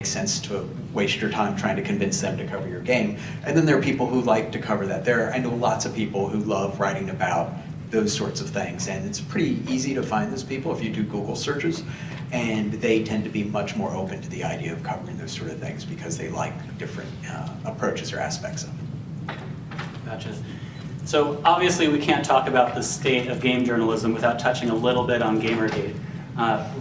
makes sense to waste your time trying to convince them to cover your game. And then there are people who like to cover that. I know lots of people who love writing about those sorts of things, and it's pretty easy to find those people if you do Google searches, and they tend to be much more open to the idea of covering those sort of things because they like different approaches or aspects of it. Gotcha. So obviously we can't talk about the state of game journalism without touching a little bit on Gamergate.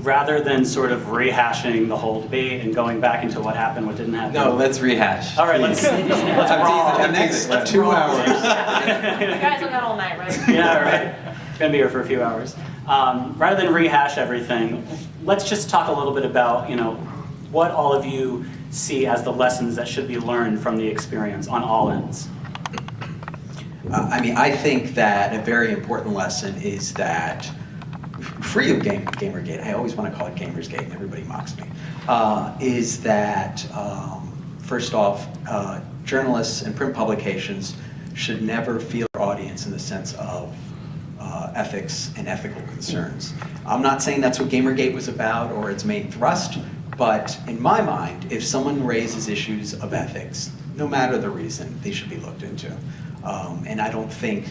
Rather than sort of rehashing the whole debate and going back into what happened, what didn't happen. No, let's rehash. All right, let's brawl. The next 2 hours. You guys will got all night, right? Yeah, right. Gonna be here for a few hours. Rather than rehash everything, let's just talk a little bit about, what all of you see as the lessons that should be learned from the experience on all ends. I think that a very important lesson is that free of Gamergate, I always want to call it Gamersgate and everybody mocks me, is that first off, journalists and print publications should never feel their audience in the sense of ethics and ethical concerns. I'm not saying that's what Gamergate was about or its main thrust, but in my mind, if someone raises issues of ethics, no matter the reason, they should be looked into. And I don't think,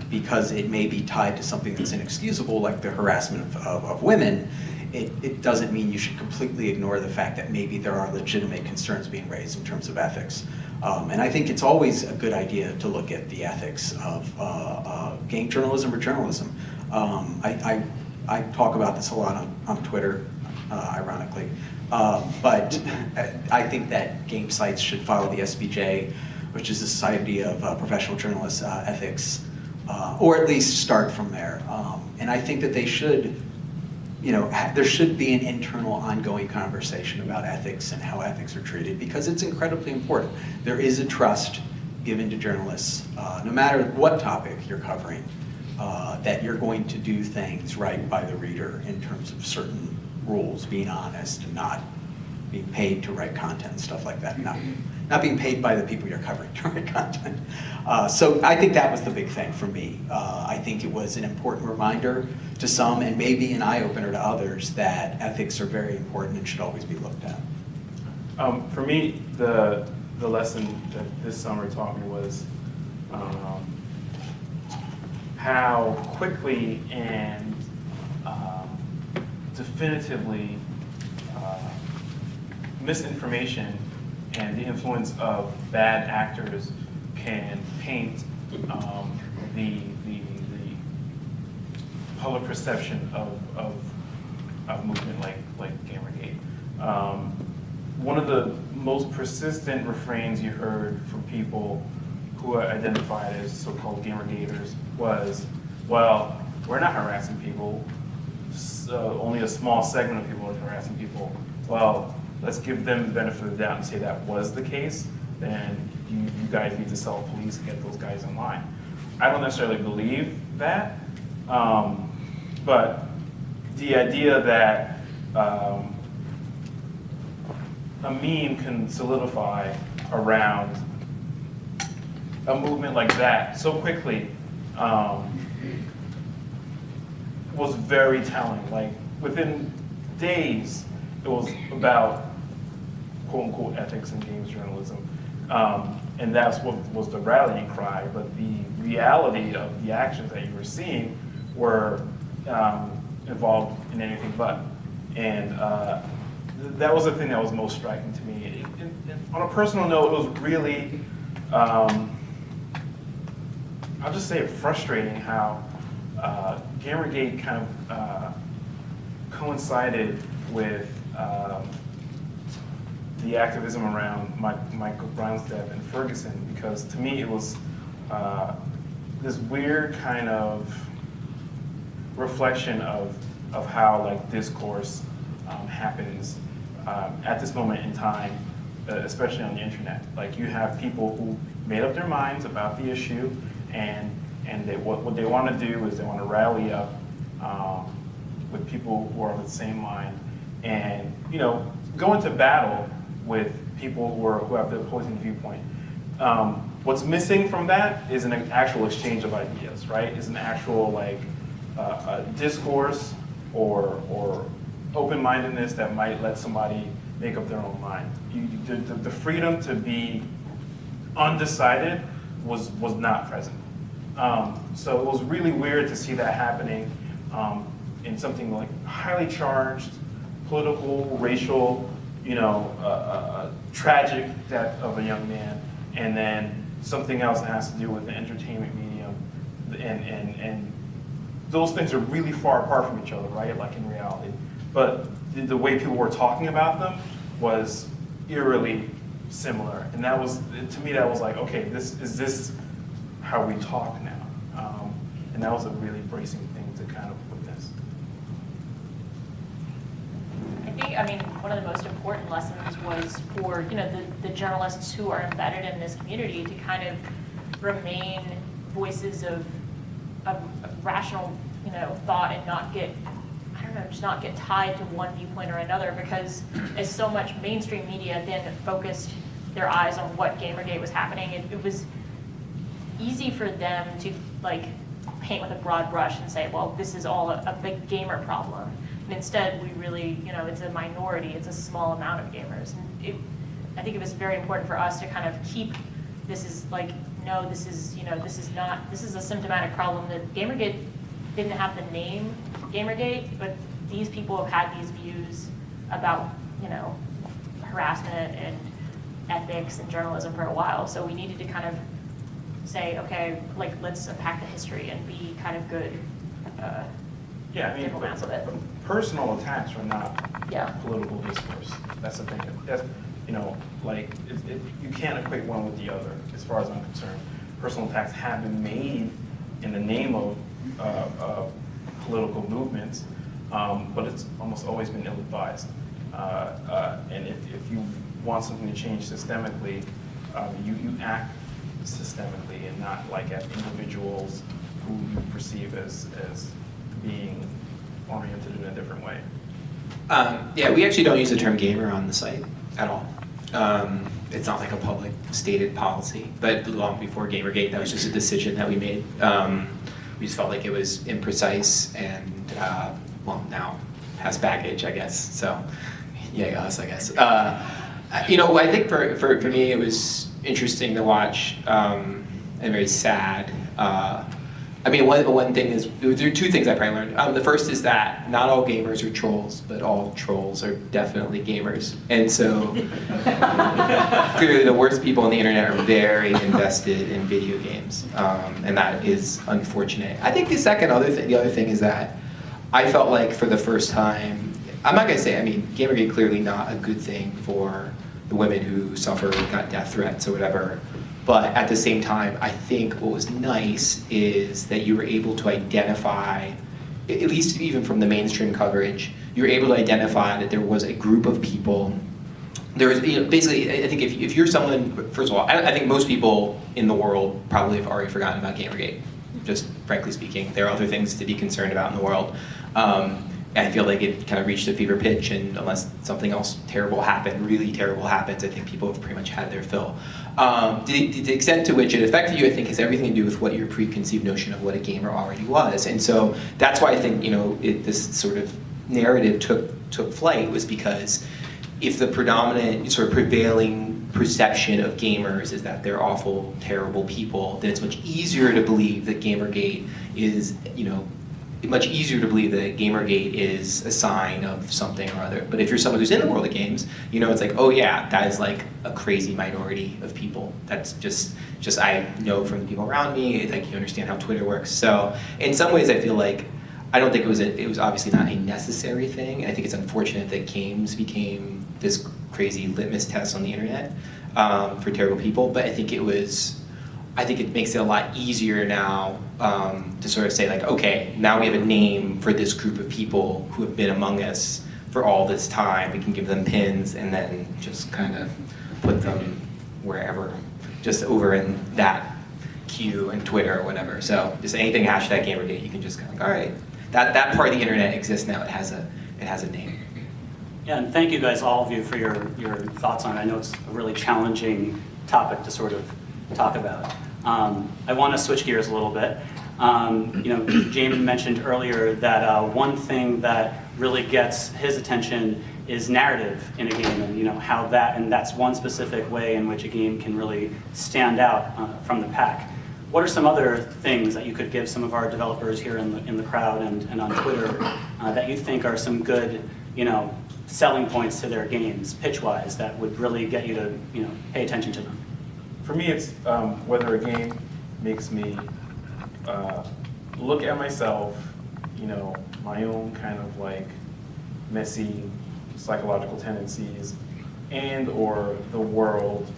because it may be tied to something that's inexcusable, like the harassment of women, it doesn't mean you should completely ignore the fact that maybe there are legitimate concerns being raised in terms of ethics. And I think it's always a good idea to look at the ethics of game journalism or journalism. I talk about this a lot on Twitter, ironically. But I think that game sites should follow the SBJ, which is the Society of Professional Journalists Ethics, or at least start from there. And I think that they should, there should be an internal ongoing conversation about ethics and how ethics are treated, because it's incredibly important. There is a trust given to journalists, no matter what topic you're covering, that you're going to do things right by the reader in terms of certain rules, being honest and not being paid to write content and stuff like that. Not being paid by the people you're covering to write content. So I think that was the big thing for me. I think it was an important reminder to some, and maybe an eye-opener to others, that ethics are very important and should always be looked at. For me, the lesson that this summer taught me was how quickly and definitively misinformation and the influence of bad actors can paint the public perception of a movement like Gamergate. One of the most persistent refrains you heard from people who are identified as so-called Gamergaters was, well, we're not harassing people. Only a small segment of people are harassing people. Well, let's give them the benefit of the doubt and say that was the case, then you guys need to sell police and get those guys in line. I don't necessarily believe that, but the idea that a meme can solidify around a movement like that so quickly was very telling. Like, within days, it was about quote-unquote ethics in games journalism. And that's what was the rallying cry, but the reality of the actions that you were seeing were involved in anything but. And that was the thing that was most striking to me. On a personal note, it was really, I'll just say, frustrating how Gamergate kind of coincided with the activism around Michael Brown's death in Ferguson, because to me it was this weird kind of reflection of how like discourse happens at this moment in time, especially on the internet. Like, you have people who made up their minds about the issue, and what they want to do is they want to rally up with people who are of the same mind, and go into battle with people who have the opposing viewpoint. What's missing from that is an actual exchange of ideas, right? Is an actual discourse or open-mindedness that might let somebody make up their own mind. The freedom to be undecided was not present. So it was really weird to see that happening in something like highly charged, political, racial, tragic death of a young man, and then something else that has to do with the entertainment medium, and those things are really far apart from each other, right? Like in reality, but the way people were talking about them was eerily similar, and that was, to me, that was like, okay, is this how we talk now? And that was a really bracing thing to kind of witness. I mean, one of the most important lessons was for, the journalists who are embedded in this community to kind of remain voices of rational, thought and not get, just not get tied to one viewpoint or another, because as so much mainstream media then focused their eyes on what Gamergate was happening, it was easy for them to paint with a broad brush and say, well, this is all a big gamer problem. And instead, we really, it's a minority, it's a small amount of gamers. And I think it was very important for us to kind of keep, this is no, this is, this is a symptomatic problem. That Gamergate didn't have the name Gamergate, but these people have had these views about, harassment and ethics and journalism for a while. So we needed to kind of say, okay, let's unpack the history and be kind of good Yeah, I mean, diplomats of it. personal attacks are not Yeah. political discourse. That's the thing. That's, you can't equate one with the other, as far as I'm concerned. Personal attacks have been made in the name of political movements, but it's almost always been ill-advised. And if you want something to change systemically, you act systemically and not as individuals who you perceive as being oriented in a different way. Yeah, we actually don't use the term gamer on the site at all. It's not like a public stated policy, but long before Gamergate, that was just a decision that we made. We just felt like it was imprecise and, now has baggage, I guess. So, yeah, us, I guess. I think for me, it was interesting to watch and very sad. One thing is, there are two things I probably learned. The first is that not all gamers are trolls, but all trolls are definitely gamers. And so, clearly the worst people on the internet are very invested in video games, and that is unfortunate. I think the other thing is that I felt like for the first time, I'm not gonna say, Gamergate clearly not a good thing for the women who got death threats or whatever. But at the same time, I think what was nice is that you were able to identify, at least even from the mainstream coverage, you were able to identify that there was a group of people. There was, basically, I think if you're someone, first of all, I think most people in the world probably have already forgotten about Gamergate, just frankly speaking. There are other things to be concerned about in the world. I feel like it kind of reached a fever pitch, and unless something else really terrible happens, I think people have pretty much had their fill. The extent to which it affected you, I think, has everything to do with what your preconceived notion of what a gamer already was. And so that's why I think, this sort of narrative took flight, was because if the predominant sort of prevailing perception of gamers is that they're awful, terrible people, then it's much easier to believe that Gamergate is, much easier to believe that Gamergate is a sign of something or other. But if you're someone who's in the world of games, it's like, oh yeah, that is like a crazy minority of people. That's just I know from the people around me, you understand how Twitter works. So in some ways I feel like, I don't think it was obviously not a necessary thing. I think it's unfortunate that games became this crazy litmus test on the internet for terrible people, but I think it makes it a lot easier now to sort of say okay, now we have a name for this group of people who have been among us for all this time. We can give them pins and then just kind of put them wherever, just over in that queue and Twitter or whatever. So just anything #Gamergate, you can just kind of all right, that part of the internet exists now. It has a name. Yeah, and thank you guys, all of you, for your thoughts on it. I know it's a really challenging topic to sort of talk about. I want to switch gears a little bit. Jamie mentioned earlier that one thing that really gets his attention is narrative in a game, and how that's one specific way in which a game can really stand out from the pack. What are some other things that you could give some of our developers here in the crowd and on Twitter that you think are some good selling points to their games, pitch-wise, that would really get you to pay attention to them? For me, it's whether a game makes me look at myself, my own kind of like messy psychological tendencies, and or the world.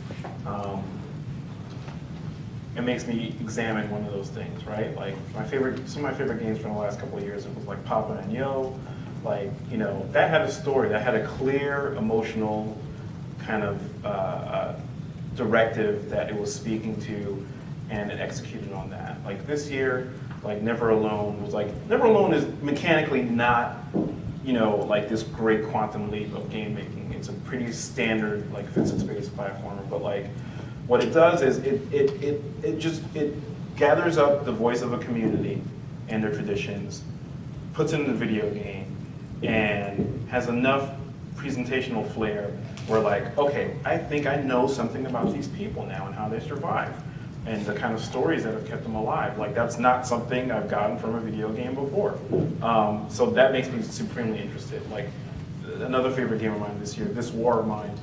It makes me examine one of those things, right? Like some of my favorite games from the last couple of years, it was like Papa and Yo, that had a story, that had a clear emotional kind of directive that it was speaking to, and it executed on that. Like this year, Never Alone was Never Alone is mechanically not, like this great quantum leap of game making. It's a pretty standard physics based platformer, but what it does is it gathers up the voice of a community and their traditions, puts it in the video game, and has enough presentational flair where okay, I think I know something about these people now and how they survive, and the kind of stories that have kept them alive. That's not something I've gotten from a video game before. So that makes me supremely interested. Another favorite game of mine this year, This War of Mine.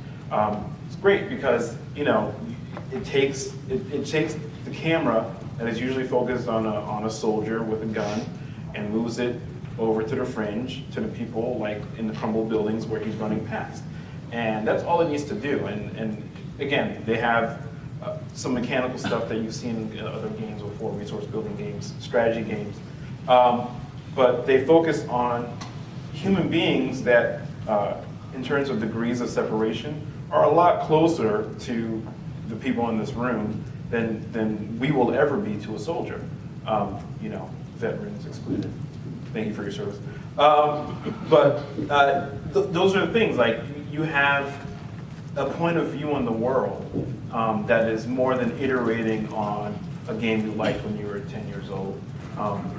It's great because it takes the camera that is usually focused on a soldier with a gun and moves it over to the fringe, to the people in the crumbled buildings where he's running past. And that's all it needs to do. And again, they have some mechanical stuff that you've seen in other games before, resource building games, strategy games. But they focus on human beings that, in terms of degrees of separation, are a lot closer to the people in this room than we will ever be to a soldier. Veterans excluded. Thank you for your service. Those are the things, you have a point of view on the world that is more than iterating on a game you liked when you were 10 years old.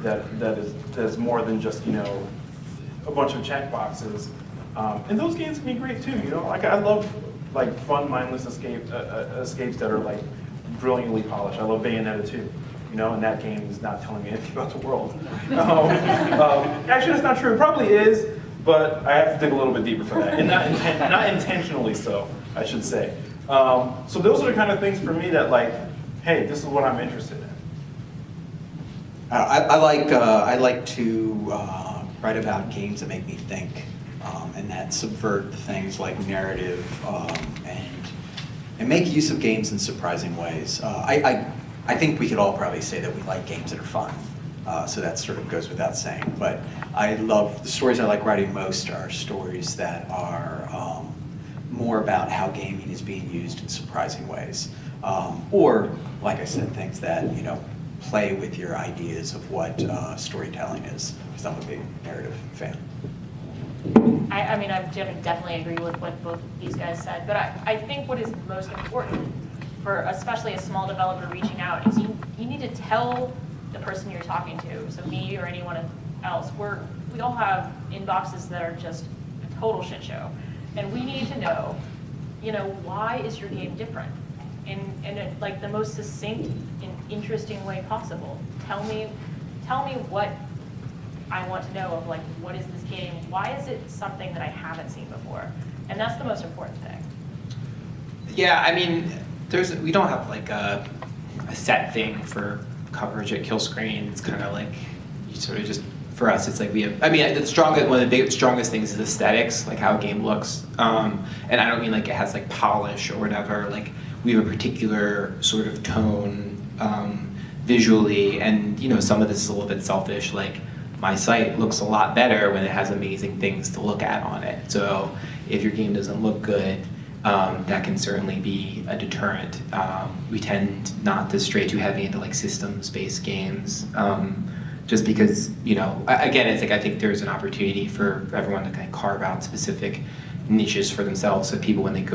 That's more than just a bunch of check boxes. And those games can be great too. I love fun, mindless escapes that are brilliantly polished. I love Bayonetta 2. And that game is not telling me anything about the world. Actually, that's not true. It probably is, but I have to dig a little bit deeper for that, and not intentionally so, I should say. So those are the kind of things for me that hey, this is what I'm interested in. I like to write about games that make me think, and that subvert things like narrative, and make use of games in surprising ways. I think we could all probably say that we like games that are fun, so that sort of goes without saying. But the stories I like writing most are stories that are more about how gaming is being used in surprising ways, or, like I said, things that play with your ideas of what storytelling is, because I'm a big narrative fan. I mean, I definitely agree with what both these guys said, but I think what is most important for especially a small developer reaching out is you need to tell the person you're talking to, so me or anyone else, we all have inboxes that are just a total shit show, and we need to know, why is your game different? In the most succinct and interesting way possible. Tell me what I want to know of what is this game? Why is it something that I haven't seen before? And that's the most important thing. Yeah, I mean, we don't have a set thing for coverage at Kill Screen. It's kind of you sort of just, for us, it's we have, one of the strongest things is aesthetics, how a game looks. And I don't mean it has polish or whatever. We have a particular sort of tone visually, and some of this is a little bit selfish. My site looks a lot better when it has amazing things to look at on it. So if your game doesn't look good, that can certainly be a deterrent. We tend not to stray too heavy into systems-based games, just because again, it's I think there's an opportunity for everyone to kind of carve out specific niches for themselves, so people when they go